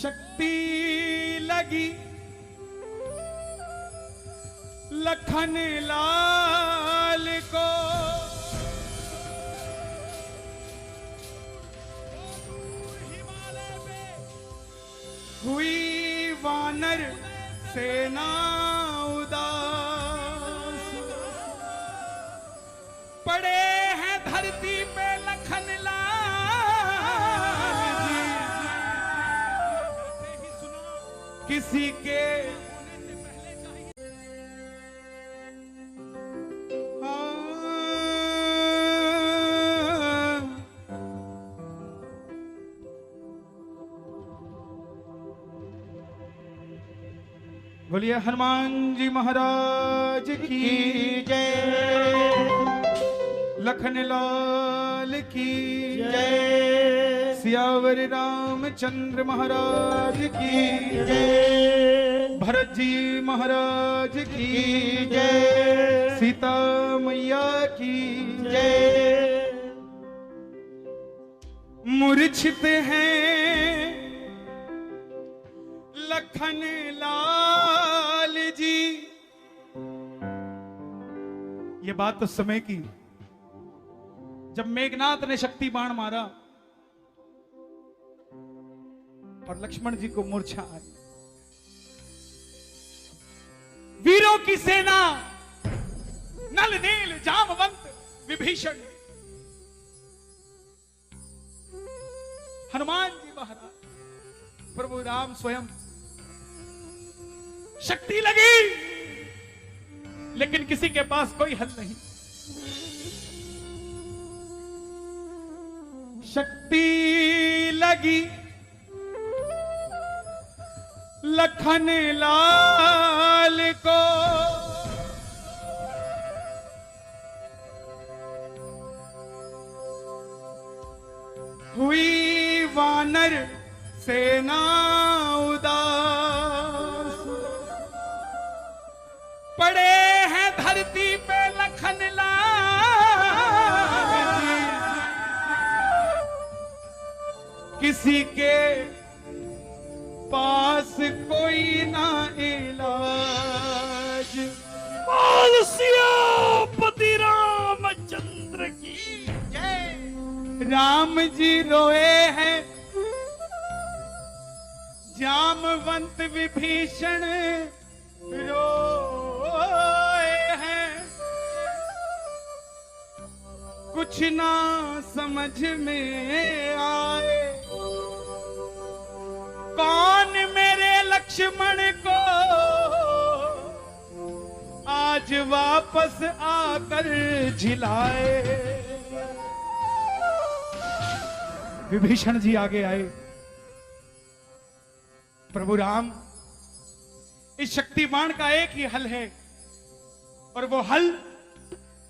शक्ति लगी लखन लाल को, हुई वानर सेना उदास, पड़े हैं धरती पे लखन लाल जी, किसी के बोलिए हनुमान जी महाराज की जय, लखन लाल की जय, सियावर रामचंद्र महाराज की जय, भरत जी महाराज की जय, सीता मैया की जय। मूर्छित हैं लखन लाल जी, ये बात तो समय की, जब मेघनाथ ने शक्ति बाण मारा और लक्ष्मण जी को मूर्छा आई। वीरों की सेना नल नील जामवंत विभीषण, हनुमान जी महाराज, प्रभु राम स्वयं, शक्ति लगी लेकिन किसी के पास कोई हल नहीं। शक्ति लगी लखन लाल को, हुई वानर सेना उदास, पड़े हैं धरती पे लखन लाल जी, किसी के पास कोई ना इलाज। बोल सियापति रामचंद्र की जय। राम जी रोए हैं जामवंत विभीषण रोए हैं, कुछ ना समझ में आए, कौन मेरे लक्ष्मण को आज वापस आकर झिलाए। विभीषण जी आगे आए, प्रभु राम, इस शक्ति बाण का एक ही हल है और वो हल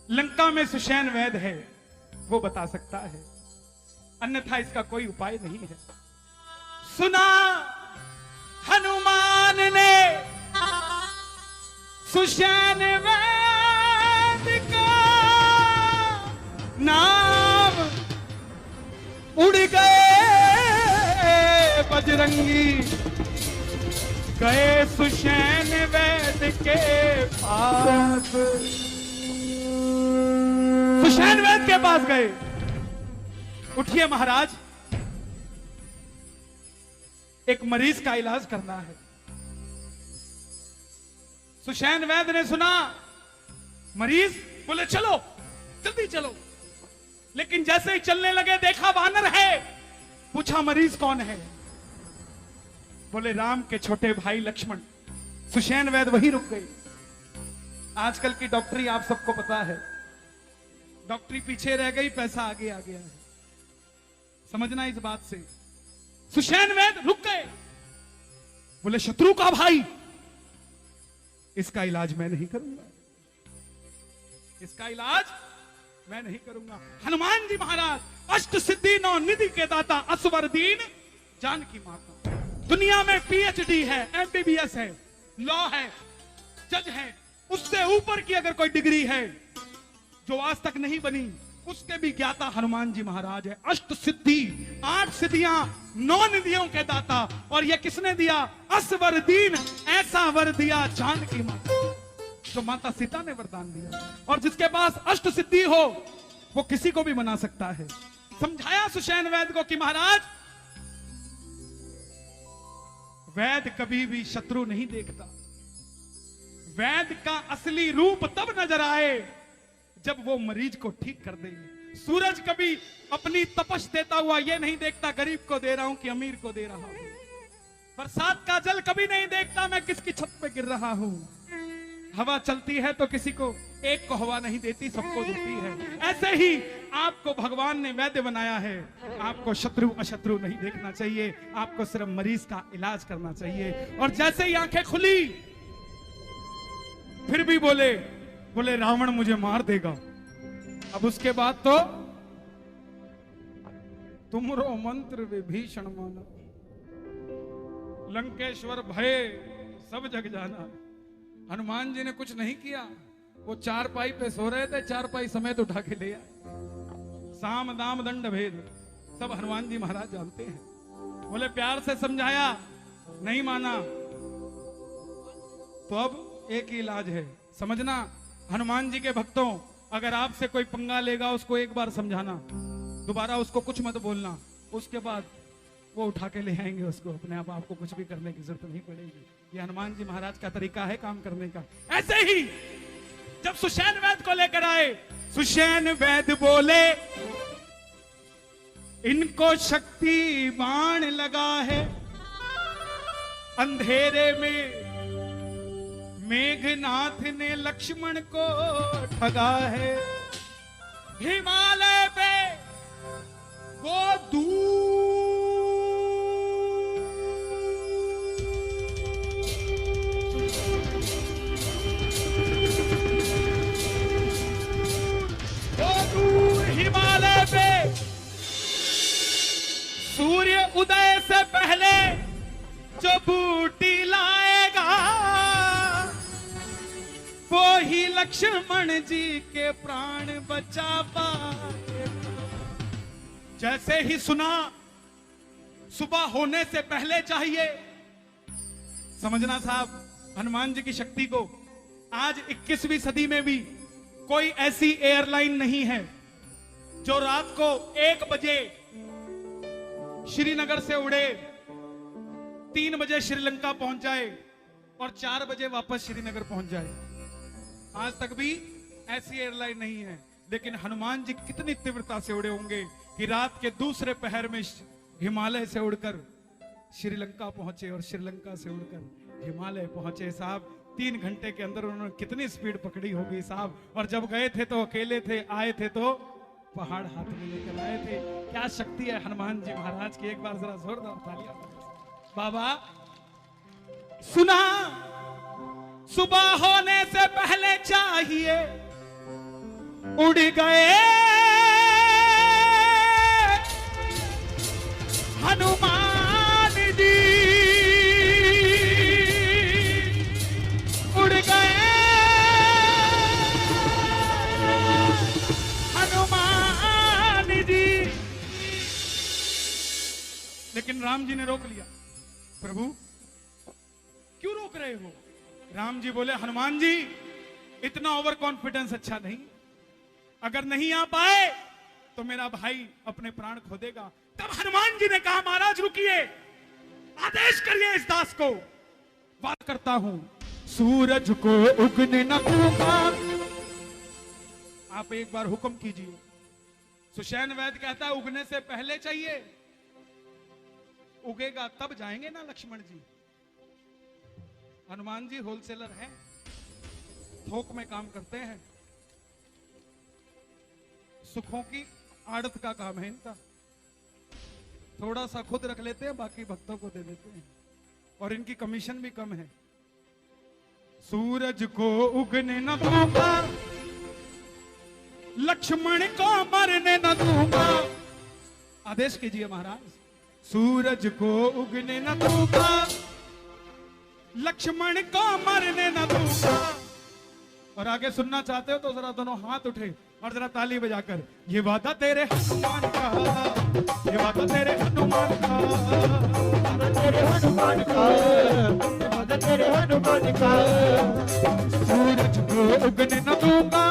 लंका में सुषैण वैद है, वो बता सकता है, अन्यथा इसका कोई उपाय नहीं है। सुना हनुमान ने सुषैण वैद का नाम, उड़ गए बजरंगी, गए सुषैण वैद के पास, सुषैण वैद के पास गए। उठिए महाराज, एक मरीज का इलाज करना है। सुषैण वैद ने सुना मरीज, बोले चलो जल्दी चलो, लेकिन जैसे ही चलने लगे देखा वानर है। पूछा मरीज कौन है? बोले राम के छोटे भाई लक्ष्मण। सुषैण वैद वहीं रुक गई। आजकल की डॉक्टरी आप सबको पता है, डॉक्टरी पीछे रह गई, पैसा आगे आ गया है, समझना इस बात से। सुषैण वैद रुक गए, बोले शत्रु का भाई, इसका इलाज मैं नहीं करूंगा, इसका इलाज मैं नहीं करूंगा। हनुमान जी महाराज अष्ट सिद्धि नौ निधि के दाता, असवर दीन जानकी माता। दुनिया में पीएचडी है, एमबीबीएस है, लॉ है, जज है, उससे ऊपर की अगर कोई डिग्री है जो आज तक नहीं बनी उसके भी ज्ञाता हनुमान जी महाराज है। अष्ट सिद्धि, 8 सिद्धियां, 9 निधियों के दाता। और ये किसने दिया? असवर दीन, ऐसा वर दिया जानकी माता, जो माता सीता ने वरदान दिया। और जिसके पास अष्ट सिद्धि हो वो किसी को भी बना सकता है। समझाया सुषेण वैद्य को कि महाराज, वैद्य कभी भी शत्रु नहीं देखता। वैद्य का असली रूप तब नजर आए जब वो मरीज को ठीक कर दे। सूरज कभी अपनी तपश देता हुआ ये नहीं देखता गरीब को दे रहा हूं कि अमीर को दे रहा हूं। बरसात का जल कभी नहीं देखता मैं किसकी छत पे गिर रहा हूं। हवा चलती है तो किसी को एक को हवा नहीं देती, सबको देती है। ऐसे ही आपको भगवान ने वैद्य बनाया है। आपको शत्रु अशत्रु नहीं देखना चाहिए, आपको सिर्फ मरीज का इलाज करना चाहिए। और जैसे ही आंखें खुली फिर भी बोले रावण मुझे मार देगा। अब उसके बाद तो तुमरो मंत्र विभीषण माना, लंकेश्वर भय सब जग जाना। हनुमान जी ने कुछ नहीं किया, वो चारपाई पे सो रहे थे, चारपाई समेत उठा के ले आए। साम दाम दंड भेद सब हनुमान जी महाराज जानते हैं। बोले प्यार से समझाया, नहीं माना, तो अब एक ही इलाज है। समझना हनुमान जी के भक्तों, अगर आपसे कोई पंगा लेगा उसको एक बार समझाना, दोबारा उसको कुछ मत बोलना, उसके बाद वो उठा के ले आएंगे उसको अपने आप। आपको कुछ भी करने की जरूरत नहीं पड़ेगी। ये हनुमान जी महाराज का तरीका है काम करने का। ऐसे ही जब सुषेण वैद्य को लेकर आए, सुषेण वैद्य बोले इनको शक्ति बाण लगा है, अंधेरे में मेघनाथ ने लक्ष्मण को ठगा है। हिमालय पे वो दूर हिमालय पे सूर्य उदय से पहले जो बूटी लाएगा वो ही लक्ष्मण जी के प्राण बचा पाएगा। जैसे ही सुना सुबह होने से पहले चाहिए। समझना साहब हनुमान जी की शक्ति को। आज 21वीं सदी में भी कोई ऐसी एयरलाइन नहीं है जो रात को 1 बजे श्रीनगर से उड़े, 3 बजे श्रीलंका पहुंच जाए और 4 बजे वापस श्रीनगर पहुंच जाए। आज तक भी ऐसी एयरलाइन नहीं है। लेकिन हनुमान जी कितनी तीव्रता से उड़े होंगे कि रात के दूसरे पहर में हिमालय से उड़कर श्रीलंका पहुंचे और श्रीलंका से उड़कर हिमालय पहुंचे। साहब 3 घंटे के अंदर उन्होंने कितनी स्पीड पकड़ी होगी साहब। और जब गए थे तो अकेले थे, आए थे तो पहाड़ हाथ में लेकर आए थे। क्या शक्ति है हनुमान जी महाराज की। एक बार जरा जोरदार तालियां। बाबा सुना सुबह होने से पहले चाहिए, उड़ गए हनुमान जी, उड़ गए हनुमान जी। लेकिन राम जी ने रोक लिया। प्रभु क्यों रोक रहे हो? राम जी बोले हनुमान जी इतना ओवर कॉन्फिडेंस अच्छा नहीं। अगर नहीं आ पाए तो मेरा भाई अपने प्राण खो देगा। तब हनुमान जी ने कहा महाराज रुकिए, आदेश करिए इस दास को। बात करता हूं, सूरज को उगने न दूंगा। आप एक बार हुक्म कीजिए। सुषेण वैद्य कहता है उगने से पहले चाहिए, उगेगा तब जाएंगे ना लक्ष्मण जी। हनुमान जी होलसेलर हैं, थोक में काम करते हैं, सुखों की आड़त का काम है इनका। थोड़ा सा खुद रख लेते हैं, बाकी भक्तों को दे देते हैं और इनकी कमीशन भी कम है। सूरज को उगने न दूंगा, लक्ष्मण को मरने न दूंगा। आदेश कीजिए महाराज। सूरज को उगने न दूंगा, लक्ष्मण को मरने न दूंगा। और आगे सुनना चाहते हो तो जरा दोनों हाथ उठे और जरा ताली बजाकर, ये वादा तेरे हनुमान का, ये वादा तेरे हनुमान का, तेरे हनुमान का, तेरे हनुमान का। सूरज को उगने न दूंगा,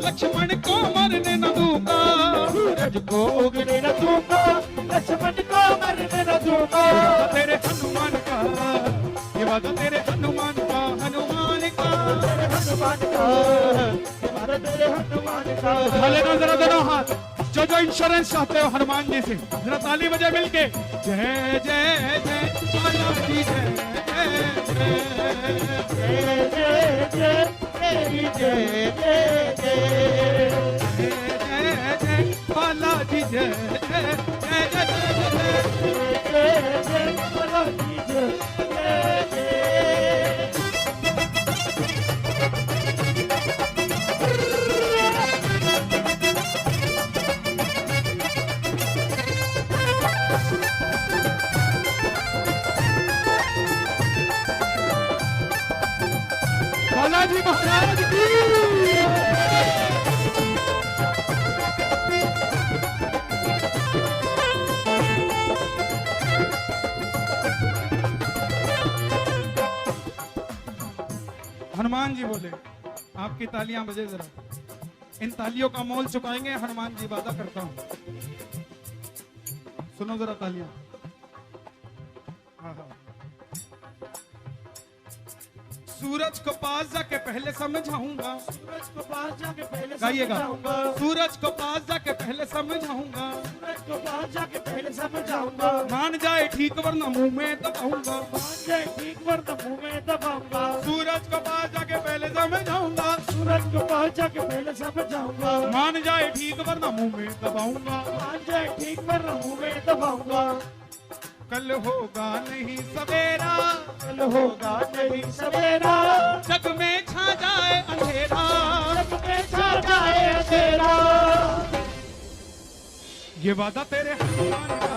लक्ष्मण को मरने न दूंगा, सूरज को उगने न दूंगा, लक्ष्मण को मरने न दूंगा। तेरे हनुमान का, ये वादा तेरे हनुमान का, हनुमान का, तेरे हनुमान का, तेरे हनुमान का। उठा लेना जरा दोनों हाथ, जो जो इंश्योरेंस चाहते हो हनुमान जी से, जरा ताली बजाए मिलके। जय जय जय बालाजी, जय जय जय जय जय तेरी जय जय जय। जय जय बालाजी, जय जय जय जय जय जय बालाजी, जय जय जय। बालाजी महाराज की। हनुमान जी बोले, आपकी तालियां बजे जरा, इन तालियों का मोल चुकाएंगे हनुमान जी, वादा करता हूं। सुनो जरा तालियां। हाँ हाँ। सूरज को पास जाके पहले समझाऊंगा, सूरज को पास जाके पहले गाइएगा। समझाऊंगा, सूरज को पास जाके पहले समझाऊंगा, सूरज को पास जाके पहले समझाऊंगा। मान जाए ठीक वरना मुंह में दबाऊंगा, मान जाए ठीक वरना मुंह में दबाऊंगा। सूरज को पास जाके पहले समझाऊंगा, सूरज को पास जाके पहले समझाऊंगा। मान जाए ठीक वरना मुंह में दबाऊंगा। मान जाए ठीक वरना मुंह में दबाऊंगा। कल होगा नहीं सवेरा, कल होगा नहीं सवेरा, जग में छा जाए अंधेरा, जग में छा जाए अंधेरा। ये वादा तेरे हनुमान का,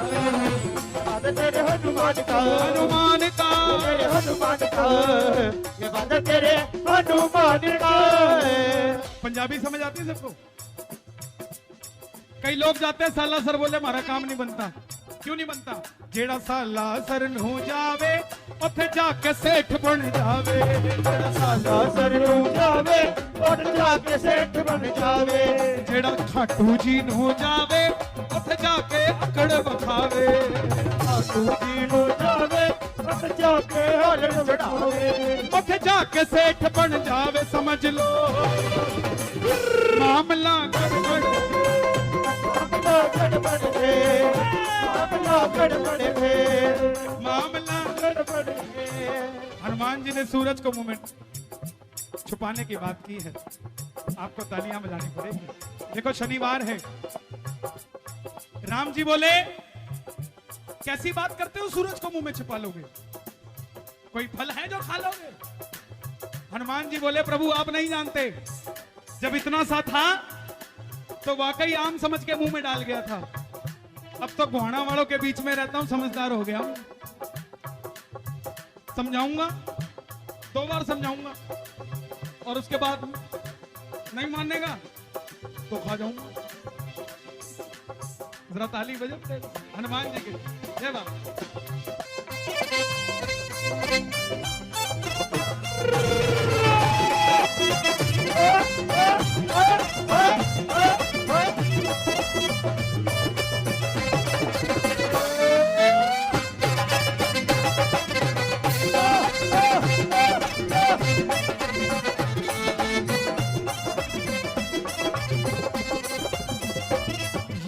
वादा तेरे हनुमान का, हनुमान का। तेरे हनुमान का, ये वादा तेरे हनुमान का। पंजाबी समझ आती है सबको? कई लोग जाते हैं साला सर, बोले हमारा काम नहीं बनता। क्यों नहीं बनता? जेड़ा साला सर नू जावे, उथे जाके सेठ बन जावे। जेड़ा साला सर नू जावे, और जाके सेठ बन जावे। जेड़ा खाटू जी नू जावे, उथे जाके अकड़ बखावे। खाटू जी नू जावे, और जाके हलन बढ़ावे। उथे जाके सेठ बन जावे, समझ लो मामला गड़बड़। मामला गड़बड़ है, मामला गड़बड़ है, मामला गड़बड़ है। हनुमान जी ने सूरज को मुंह में छुपाने की बात की है। आपको तालियां बजानी पड़ेगी। देखो शनिवार है, राम जी बोले कैसी बात करते हो, सूरज को मुंह में छुपा लोगे? कोई फल है जो खा लोगे? हनुमान जी बोले प्रभु आप नहीं जानते, जब इतना सा था तो वाकई आम समझ के मुंह में डाल गया था। अब तो गोहाना वालों के बीच में रहता हूं, समझदार हो गया हूं। समझाऊंगा, 2 बार समझाऊंगा, और उसके बाद नहीं मानेगा तो खा जाऊंगा। जरा ताली बजाओ हनुमान जी के। जय बाबा।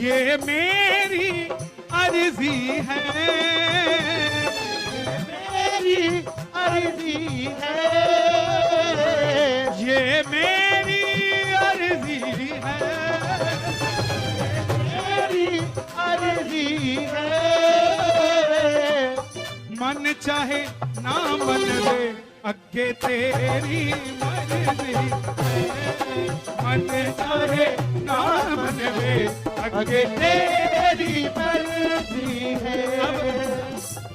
ये मेरी अर्जी है, मेरी अर्जी है, ये मेरी अर्जी है, मेरी अर्जी है। मन चाहे ना मन वे अगे तेरी मर्जी है। मन चाहे ना मन वे अगे तेरी मर्जी है।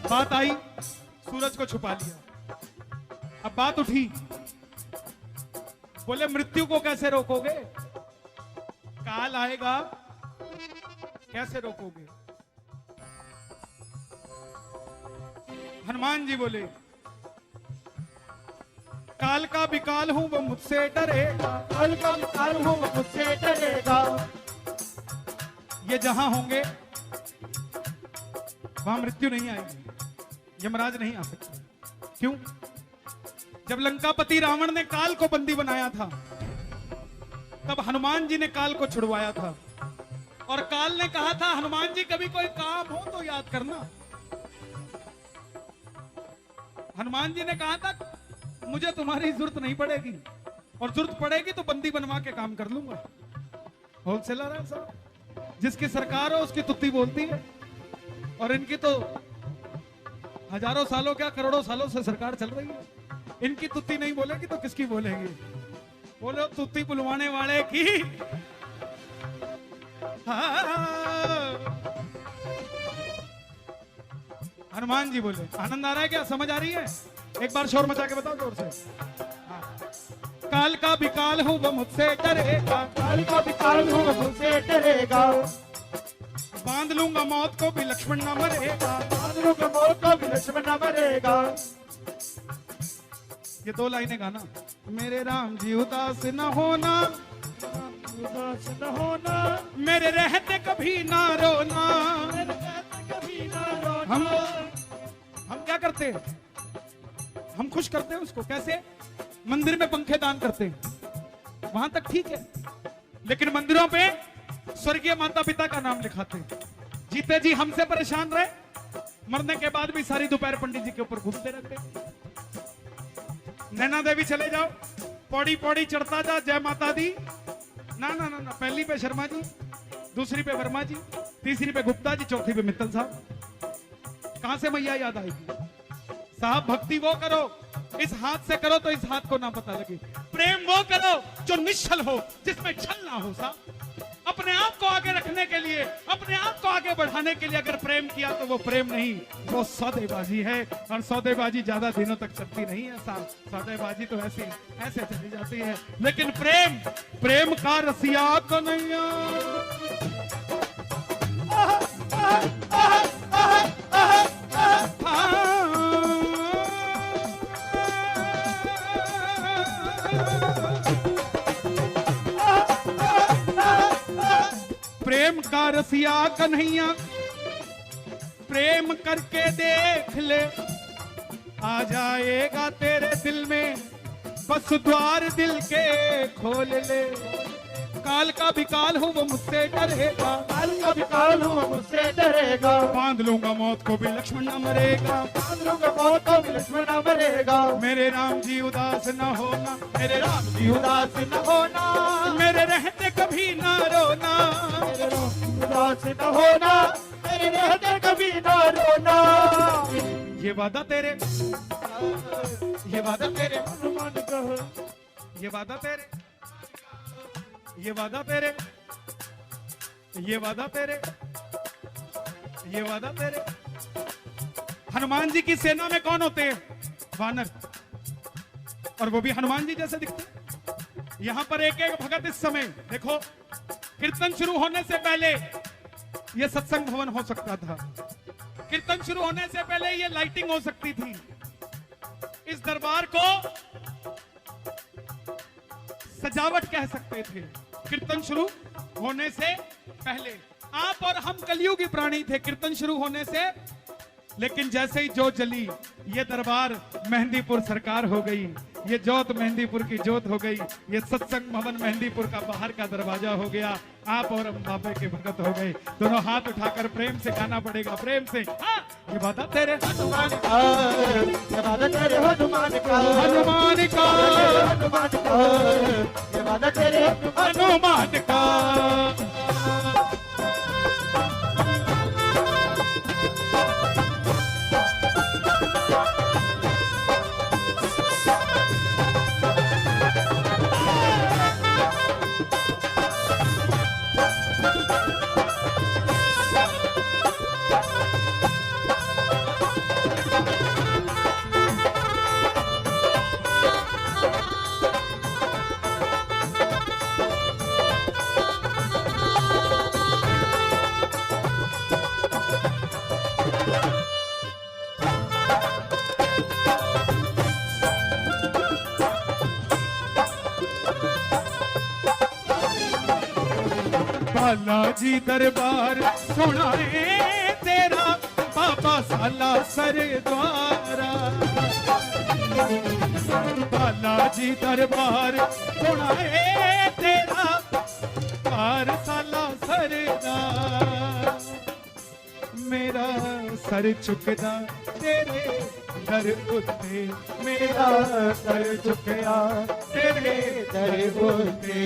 बात आई, सूरज को छुपा लिया। अब बात उठी, बोले मृत्यु को कैसे रोकोगे? काल आएगा, कैसे रोकोगे? हनुमान जी बोले, काल का विकाल हूं वो मुझसे डरेगा, काल का विकाल हूं वो मुझसे डरेगा। ये जहां होंगे वहां मृत्यु नहीं आएगी, यमराज नहीं आ सकता। क्यों? जब लंकापति रावण ने काल को बंदी बनाया था, तब हनुमान जी ने काल को छुड़वाया था। और काल ने कहा था, हनुमान जी कभी कोई काम हो तो याद करना। हनुमान जी ने कहा था, मुझे तुम्हारी जरूरत नहीं पड़ेगी, और जरूरत पड़ेगी तो बंदी बनवा के काम कर लूंगा। होलसेलर है साहब, जिसकी सरकार हो उसकी तुत्ती बोलती है, और इनकी तो हजारों सालों क्या करोड़ों सालों से सरकार चल रही है। इनकी तुत्ती नहीं बोलेगी तो किसकी बोलेगी? बोलो तुत्ती बुलवाने वाले की। हनुमान जी बोले, आनंद आ रहा है क्या? समझ आ रही है? एक बार शोर मचा के बताओ जोर से। काल का विकाल हूं वो मुझसे डरेगा, काल का विकाल हूं वो मुझसे डरेगा। बांध लूंगा मौत को भी लक्ष्मण न मरेगा, बांध लूंगा मौत को भी लक्ष्मण न मरेगा। ये दो लाइनें गाना। मेरे राम जी उदास न होना, उदास न होना, मेरे रहते कभी ना रोना। मेरे रहते कभी ना रोना। हम क्या करते हैं? हम खुश करते हैं उसको। कैसे? मंदिर में पंखे दान करते हैं, वहां तक ठीक है, लेकिन मंदिरों पे स्वर्गीय माता पिता का नाम लिखाते हैं। जीते जी हमसे परेशान रहे, मरने के बाद भी सारी दोपहर पंडित जी के ऊपर घूमते रहते। नैना देवी चले जाओ, पौड़ी पौड़ी चढ़ता जा, जय माता दी। ना ना ना ना, पहली पे शर्मा जी, दूसरी पे वर्मा जी, तीसरी पे गुप्ता जी, चौथी पे मित्तल साहब। कहां से मैया याद आएगी? साहब भक्ति वो करो, इस हाथ से करो तो इस हाथ को ना पता लगे। प्रेम वो करो जो निश्चल हो, जिसमें छल ना हो। साहब अपने आप को आगे रखने के लिए, अपने आप को आगे बढ़ाने के लिए अगर प्रेम किया तो वो प्रेम नहीं, वो सौदेबाजी है। और सौदेबाजी ज्यादा दिनों तक चलती नहीं है साहब, सौदेबाजी तो ऐसे ऐसे चली जाती है। लेकिन प्रेम, प्रेम का रसिया कन्हैया। प्रेम का रसिया कन्हैया, प्रेम करके देख ले, आ जाएगा तेरे दिल में, बस द्वार दिल के खोल ले। काल का विकाल हूं वो मुझसे डरेगा, काल का विकाल हूं वो मुझसे डरेगा। बांध लूंगा मौत को भी लक्ष्मण न मरेगा, बांध लूंगा मौत को भी लक्ष्मण न मरेगा। मेरे राम जी उदास न होना, मेरे राम जी उदास न होना, मेरे रहते कभी ना रोना। मेरे राम जी उदास न होना, मेरे रहते कभी न रोना। ये वादा तेरे, ये वादा तेरे, हनुमान कहो, ये वादा तेरे, ये वादा तेरे, ये वादा तेरे, ये वादा तेरे। हनुमान जी की सेना में कौन होते हैं? वानर, और वो भी हनुमान जी जैसे दिखते हैं। यहां पर एक एक भगत इस समय देखो, कीर्तन शुरू होने से पहले ये सत्संग भवन हो सकता था, कीर्तन शुरू होने से पहले ये लाइटिंग हो सकती थी। इस दरबार को सजावट कह सकते थे कीर्तन शुरू होने से पहले। आप और हम कलयुगी प्राणी थे कीर्तन शुरू होने से, लेकिन जैसे ही जोत जली, ये दरबार मेहंदीपुर सरकार हो गई, ये जोत मेहंदीपुर की जोत हो गई, ये सत्संग भवन मेहंदीपुर का बाहर का दरवाजा हो गया। आप और हम बाबे के भगत हो गए। दोनों हाथ उठाकर प्रेम से गाना पड़ेगा, प्रेम से। ये वादा तेरे हनुमान का, ये वादा तेरे हनुमान का, हनुमान का, हनुमान का, ये वादा तेरे हनुमान का। बालाजी दरबार सोना है तेरा, बाबा साला सरद्वारा। बालाजी दरबार सोना है तेरा, बार साला सरदार। मेरा सर झुकदा तेरे दर उत्ते, मेरा सर झुकया तेरे दर उत्ते।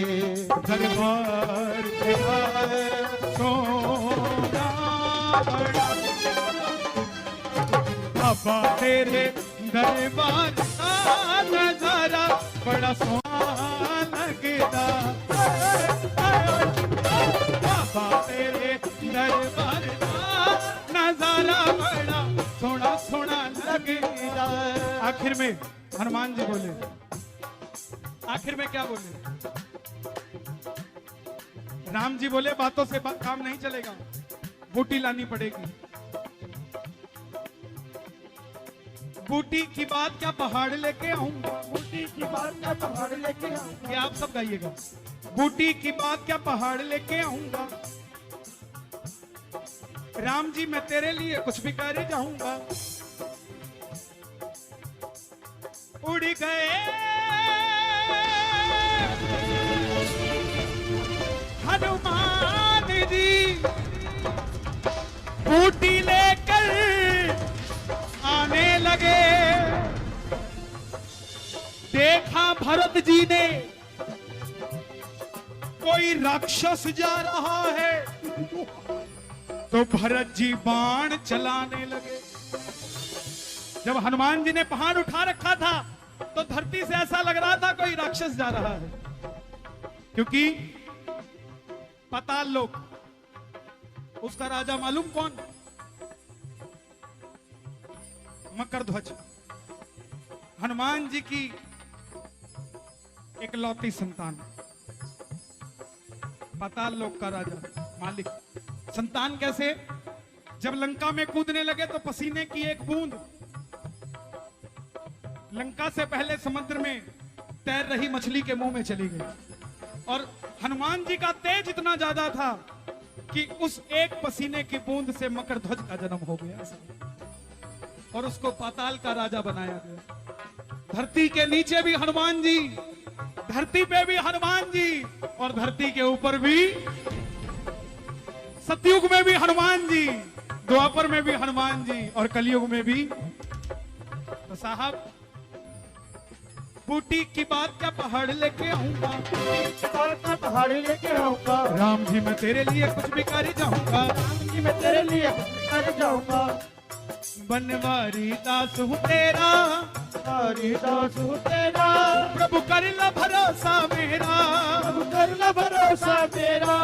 दरबार तेरा सोना बड़ा, बाबा तेरे दरबार का नजारा बड़ा सोना लगदा। बाबा तेरे दरबार का नजारा बड़ा सोना सोना लगदा। आखिर में हनुमान जी बोले, आखिर में क्या बोले? राम जी बोले बातों से काम नहीं चलेगा, बूटी लानी पड़ेगी। बूटी की बात क्या पहाड़ लेके आऊंगा, बूटी की बात क्या पहाड़ लेके आऊंगा। ये आप सब गाइएगा। बूटी की बात क्या पहाड़ लेके आऊंगा, राम जी मैं तेरे लिए कुछ भी कर जाऊंगा। उड़ गए हनुमान जी बूटी लेकर आने लगे। देखा भरत जी ने कोई राक्षस जा रहा है, तो भरत जी बाण चलाने लगे। जब हनुमान जी ने पहाड़ उठा रखा था तो धरती से ऐसा लग रहा था कोई राक्षस जा रहा है, क्योंकि पाताल लोक, उसका राजा मालूम कौन? मकरध्वज, हनुमान जी की इकलौती संतान, पाताल लोक का राजा मालिक। संतान कैसे? जब लंका में कूदने लगे तो पसीने की एक बूंद लंका से पहले समुद्र में तैर रही मछली के मुंह में चली गई, और हनुमान जी का तेज इतना ज्यादा था कि उस एक पसीने की बूंद से मकरध्वज का जन्म हो गया और उसको पाताल का राजा बनाया गया। धरती के नीचे भी हनुमान जी, धरती पे भी हनुमान जी, और धरती के ऊपर भी, सतयुग में भी हनुमान जी, द्वापर में भी हनुमान जी, और कलयुग में भी। तो साहब बूटी की बात क्या पहाड़ लेके आऊंगा, पहाड़ लेके आऊंगा। राम जी मैं तेरे लिए कुछ भी कर जाऊंगा, राम जी मैं तेरे लिए कर जाऊंगा। बनवारी दास हूँ तेरा, हरि दास हूँ तेरा, प्रभु कर ला भरोसा मेरा, प्रभु कर ला भरोसा मेरा।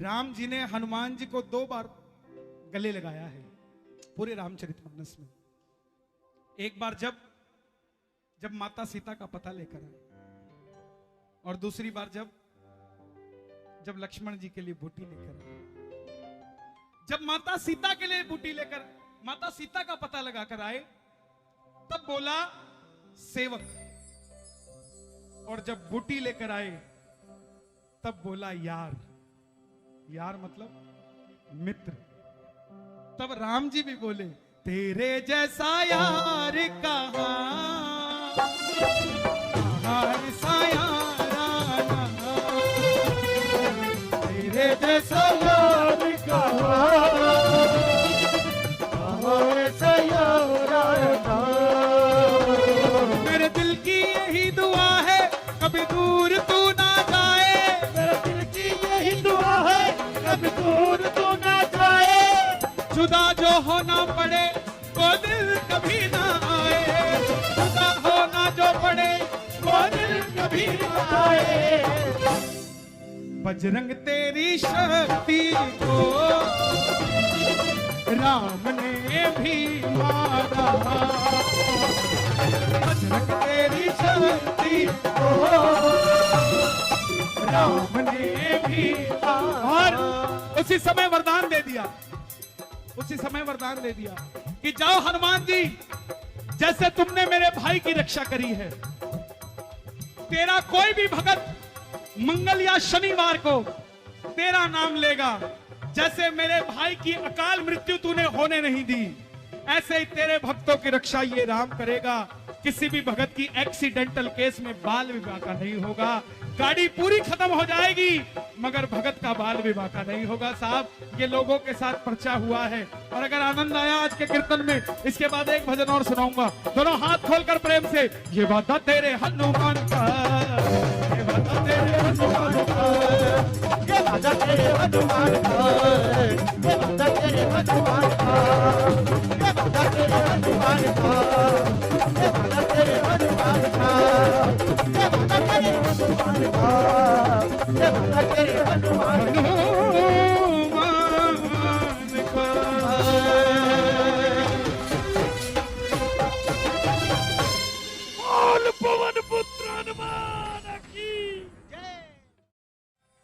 राम जी ने हनुमान जी को 2 बार गले लगाया है पूरे रामचरितमानस में। एक बार जब माता सीता का पता लेकर आए, और दूसरी बार जब लक्ष्मण जी के लिए बूटी लेकर आए। जब माता सीता के लिए बूटी लेकर, माता सीता का पता लगाकर आए, तब बोला सेवक, और जब बूटी लेकर आए तब बोला यार। यार मतलब मित्र। तब राम जी भी बोले तेरे जैसा यार कहाँ, ऐसा यार आना, तेरे जैसा यार कहाँ, ऐसा यार आना। मेरे दिल की यही दुआ है कभी दूर तू ना जाए, मेरे दिल की यही दुआ है कभी दूर तू ना जाए। जुदा जो होना पड़े वो दिल कभी ना आए, जुदा होना जो पड़े वो दिल कभी ना आए। बजरंग तेरी शक्ति को राम ने भी मारा, बजरंग तेरी शक्ति को राम ने भी मारा। और उसी समय वरदान दे दिया, उसी समय वरदान दे दिया कि जाओ हनुमान जी, जैसे तुमने मेरे भाई की रक्षा करी है, तेरा कोई भी भगत मंगल या शनिवार को तेरा नाम लेगा। जैसे मेरे भाई की अकाल मृत्यु तूने होने नहीं दी, ऐसे ही तेरे भक्तों की रक्षा ये राम करेगा। किसी भी भगत की एक्सीडेंटल केस में बाल विवाह का नहीं होगा। गाड़ी पूरी खत्म हो जाएगी मगर भगत का बाल विवाह का नहीं होगा। साहब, ये लोगों के साथ पर्चा हुआ है। और अगर आनंद आया आज के कीर्तन में, इसके बाद एक भजन और सुनाऊंगा। दोनों हाथ खोलकर प्रेम से, ये वादा तेरे हनुमान का, ये वादा तेरे हनुमान का, ये वादा तेरे हनुमान का, ये वादा तेरे हनुमान का, ये वादा तेरे हनुमान का, ये वादा तेरे हनुमान का, ये वादा तेरे हनुमान का, ये वादा तेरे हनुमान का। हनुमान का। बोल पवन पुत्र हनुमान की